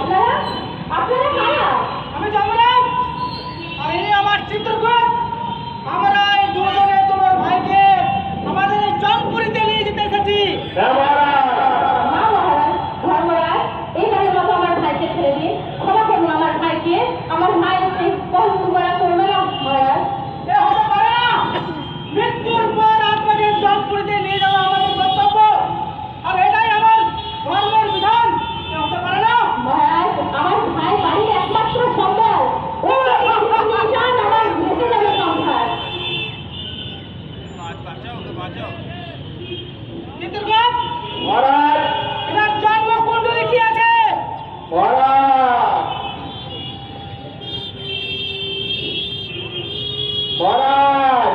আপনারা আপনারা কারা? আমি যমরাজ আর ইনি আমার চিত্রগুপ্ত। আমরা এই দুজনে তোমার ভাইকে আমাদের এই জনপুরীতে নিয়ে যেতে এসেছি। না মহারাজ, ধর্মরাজ, এই বারের মতো আমার ভাইকে ছেড়ে দিন। ক্ষমা করুন আমার ভাইকে। আমার ভাইয়ের কষ্ট করা করবে না মহারাজ। এ হতে পারে না। মৃত্যুর পর আপনাকে জনপুরীতে নিয়ে যাওয়া আমাদের কর্তব্য, আর এটাই আমার ধর্মের বিধান। এ হতে পারে না। মহারাজ, আমার ভাই বাড়ির একমাত্র সম্বল। নিয়ে যান, আমার ভেসে যাবে সংসার। চিত্রগুপ্ত, মহারাজ, এনার জন্মকুণ্ডলী কি আছে? মহারাজ,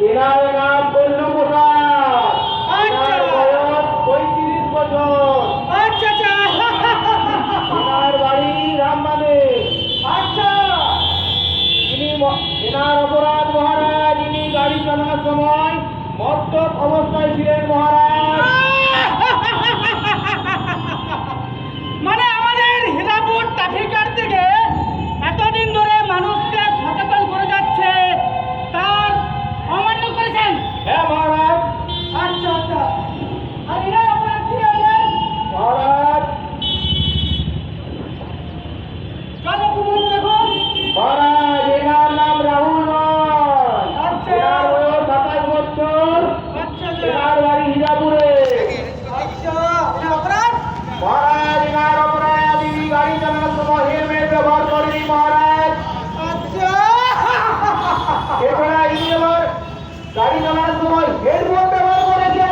এনার নাম বন্যপ্রসাদ। আচ্ছা। এনার বয়স 35 বছর। আচ্ছা আচ্ছা। এনার বাড়ি রামবাদে। আচ্ছা। এনার অপরাধ মহারাজ, ইনি গাড়ি চালানোর সময় মদ্যপ অবস্থায় ছিলেন মহারাজ। মানে আমাদের হীরাপুর ট্রাফিকার থেকে এতদিন ধরে মানুষকে সচেতন করে যাচ্ছে, তার অমান্য করেছেন। হ্যাঁ মহারাজ। আচ্ছা আচ্ছা। আর এনার অপরাধ কি হলেন? মহারাজ, জন্মকুণ্ডলী দেখুন। মহারাজ, এনার নাম রাহুল নয়। আচ্ছা। এনার বয়স 27 বছর। আচ্ছা এনার বাড়ি হীরাপুরে। আচ্ছা। এনার অপরাধ? মহারাজ, এনার অপরাধ, ইনি গাড়ি চালানোর সময় হেলমেট ব্যবহার করেনি মহারাজ। আচ্ছা। এছাড়া ইনি আবার গাড়ি চালানোর সময় হেডফোন ব্যবহার করেছেন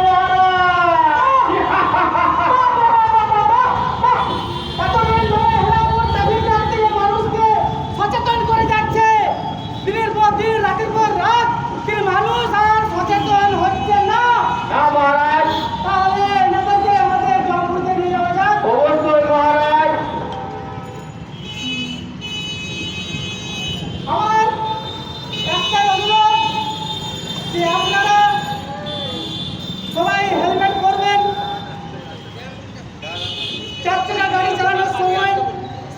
এতদিন ধরে হীরাপুর ট্রাফিকার থেকে মানুষকে সচেতন করে যাচ্ছে, দিনের পর দিন, রাতের পর রাত, কিন্তু মানুষ আর সচেতন হচ্ছে না। না মহারাজ। তাহলে নেতাকে আমাদের জনপুরীতে নিয়ে যাওয়া যাক। অবশ্যই মহারাজ। আমার একটাই অনুরোধ যে আপনারা সবাই হেলমেট পরবেন, 4 চাকা গাড়ি চালানোর সময়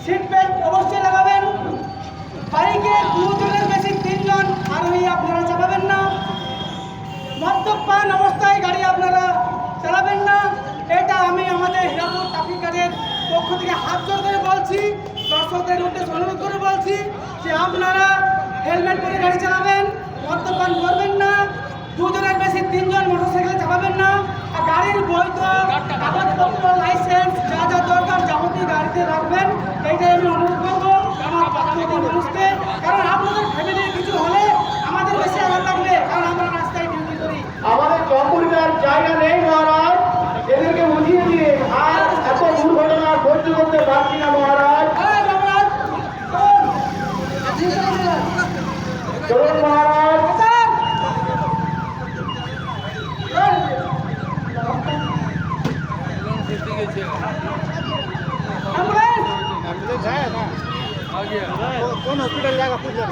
সিট বেল্ট অবশ্যই লাগাবেন, বাইকে 2 জনের বেশি 3 জন আরোহী আপনারা চালাবেন না, মদ্যপান অবস্থায় গাড়ি আপনারা চালাবেন না। এটা আমি আমাদের হীরাপুর ট্রাফিকারের পক্ষ থেকে হাত জোর করে বলছি, দর্শকদের উদ্দেশ্যে অনুরোধ করে বলছি যে আপনারা হেলমেট পরে গাড়ি চালাবেন, মদ্যপান করবেন না, 2 জনের বেশি 3 জন মোটরসাইকেল চালাবেন না, আর গাড়ির বৈধ কাগজপত্র, লাইসেন্স যা যা দরকার যাবতীয় গাড়িতে রাখবেন। এইটাই আমি অনুরোধ করবো আমার পার্শ্ববর্তী মানুষকে, কারণ আপনাদের ফ্যামিলির কিছু হলে আমাদের বেশি আঘাত লাগবে, কারণ আমরা রাস্তায় ডিউটি করি। আমাদের জনপুরীর জায়গা নেই মহারাজ, এদেরকে বুঝিয়ে দিয়ে আর এত দুর্ঘটনা সহ্য করতে পারছি না মহারাজ। হ্যাঁ, যমরাজ, চলুন মহারাজ। কোন হসপিটাল জায়গা খুঁজলেন?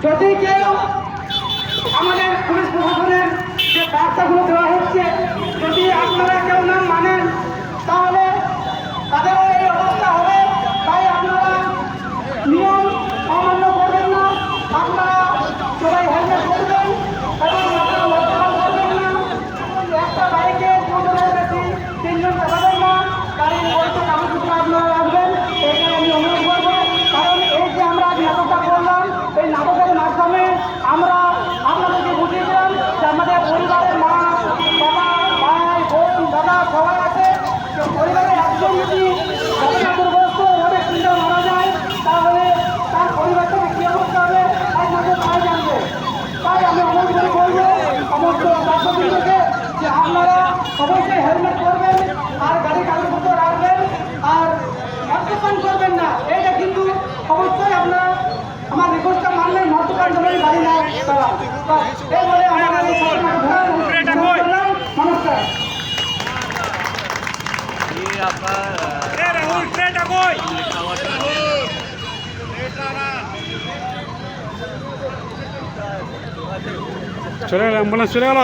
যদি কেউ আমাদের পুলিশ প্রশাসনের যে বার্তাগুলো দেওয়া হচ্ছে, যদি আপনারা কেউ না মানেন তাহলে তাদেরও এই অবস্থা হবে। তাই আপনারা নিয়ম অমান্য করবেন না, আপনারা সবাই হেলমেট পরবেন এবং আপনারা মদ্যপান করবেন না, একটা বাইকে 2 জনের বেশি 3 জন চালাবেন না, গাড়ির বৈধ কাগজপত্র আপনারা রাখবেন। এটাই আমি অনুরোধ করবো, কারণ এই যে আমরা নাটকটা করলাম, এই নাটকের মাধ্যমে আমরা আপনাদেরকে বুঝিয়ে দিলাম যে আমাদের পরিবারের মা, বাবা, ভাই, বোন, দাদা সবাই আছে। তো পরিবারের একজন যদি দুর্গ্রস্ত রোডে চিন্তা মারা যায়, তাহলে তার পরিবারটাকে কী করতে হবে একমাত্র তাই জানবে। তাই আমি অনুরোধ করে বলবো সমস্ত দর্শকদেরকে যে আপনারা অবশ্যই হেলমেট পরবেন আর গাড়ি কাগজপত্র রাখবেন আর মদ্যপান করবেন না। এইটা কিন্তু অবশ্যই আপনারা আমার রিকোয়েস্টটা মানলেন, মদ্যপান করবেন, গাড়ি না চালান। এই বলে আমার এই নমস্কার। চলে গেল অ্যাম্বুলেন্স, চলে গেল।